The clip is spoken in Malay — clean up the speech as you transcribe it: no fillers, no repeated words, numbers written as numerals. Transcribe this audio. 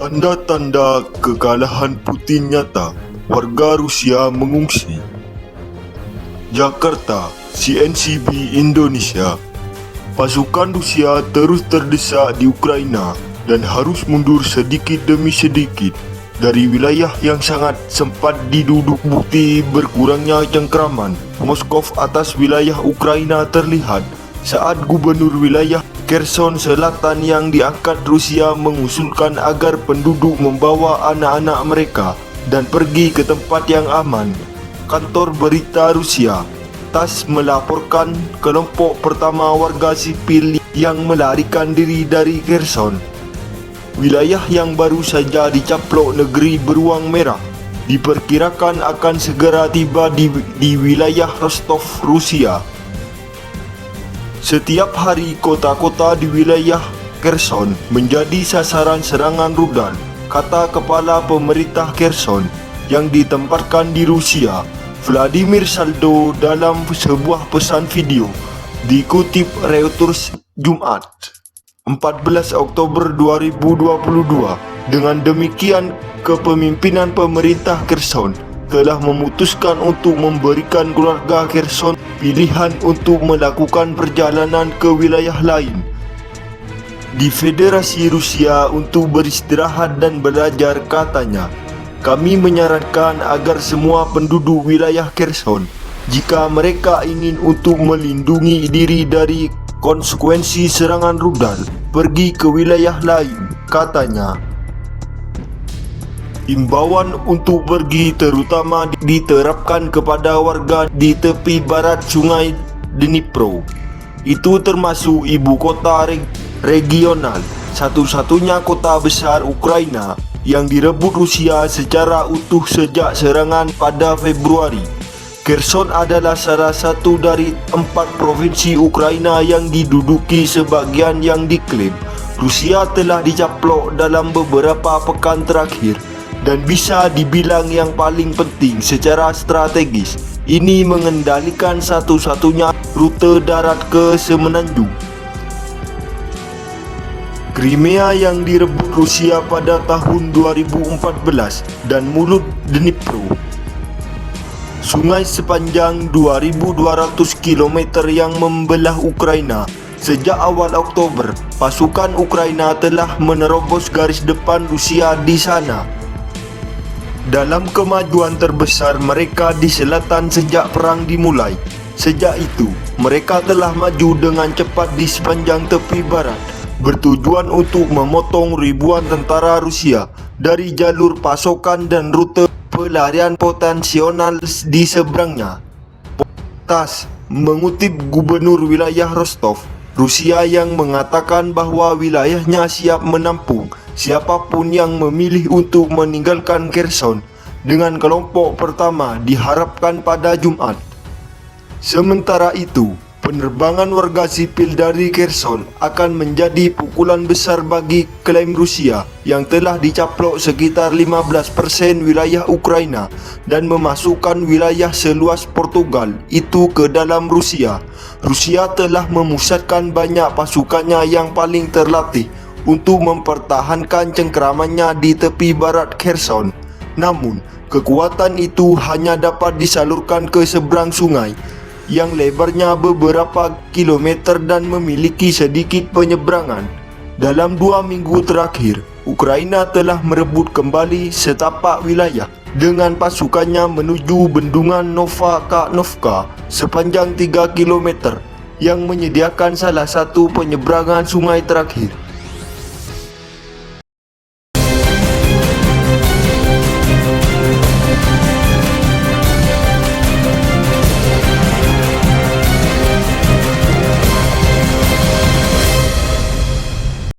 Tanda-tanda kekalahan Putin nyata, warga Rusia mengungsi. Jakarta, CNCB Indonesia. Pasukan Rusia terus terdesak di Ukraina dan harus mundur sedikit demi sedikit dari wilayah yang sangat sempat diduduk. Bukti berkurangnya cengkraman Moskow atas wilayah Ukraina terlihat saat gubernur wilayah Kherson Selatan yang diangkat Rusia mengusulkan agar penduduk membawa anak-anak mereka dan pergi ke tempat yang aman. Kantor berita Rusia TASS melaporkan kelompok pertama warga sipil yang melarikan diri dari Kherson, wilayah yang baru saja dicaplok negeri beruang merah, diperkirakan akan segera tiba di wilayah Rostov, Rusia. Setiap hari kota-kota di wilayah Kherson menjadi sasaran serangan rudal, kata Kepala Pemerintah Kherson yang ditempatkan di Rusia, Vladimir Saldo, dalam sebuah pesan video dikutip Reuters Jumat 14 Oktober 2022. Dengan demikian, kepemimpinan pemerintah Kherson telah memutuskan untuk memberikan keluarga Kherson pilihan untuk melakukan perjalanan ke wilayah lain di Federasi Rusia untuk beristirahat dan belajar, katanya. Kami menyarankan agar semua penduduk wilayah Kherson, jika mereka ingin untuk melindungi diri dari konsekuensi serangan rudal, pergi ke wilayah lain, katanya. Imbauan untuk pergi terutama diterapkan kepada warga di tepi barat sungai Dnipro. Itu termasuk ibu kota regional, satu-satunya kota besar Ukraina yang direbut Rusia secara utuh sejak serangan pada Februari. Kherson adalah salah satu dari 4 provinsi Ukraina yang diduduki sebagian yang diklaim Rusia telah dicaplok dalam beberapa pekan terakhir dan bisa dibilang yang paling penting secara strategis. Ini mengendalikan satu-satunya rute darat ke Semenanjung Crimea yang direbut Rusia pada tahun 2014 dan mulut Dnipro, sungai sepanjang 2.200 km yang membelah Ukraina. Sejak awal Oktober, pasukan Ukraina telah menerobos garis depan Rusia di sana. Dalam kemajuan terbesar mereka di selatan sejak perang dimulai. Sejak itu, mereka telah maju dengan cepat di sepanjang tepi barat, bertujuan untuk memotong ribuan tentara Rusia dari jalur pasokan dan rute pelarian potensial di seberangnya. TASS mengutip gubernur wilayah Rostov, Rusia, yang mengatakan bahwa wilayahnya siap menampung siapapun yang memilih untuk meninggalkan Kherson dengan kelompok pertama diharapkan pada Jumat. Sementara itu, penerbangan warga sipil dari Kherson akan menjadi pukulan besar bagi klaim Rusia yang telah dicaplok sekitar 15% wilayah Ukraina dan memasukkan wilayah seluas Portugal itu ke dalam Rusia. Rusia telah memusatkan banyak pasukannya yang paling terlatih untuk mempertahankan cengkramannya di tepi barat Kherson. Namun, kekuatan itu hanya dapat disalurkan ke seberang sungai yang lebarnya beberapa kilometer dan memiliki sedikit penyeberangan. Dalam 2 minggu terakhir, Ukraina telah merebut kembali setapak wilayah dengan pasukannya menuju bendungan Novka sepanjang 3 km yang menyediakan salah satu penyeberangan sungai terakhir.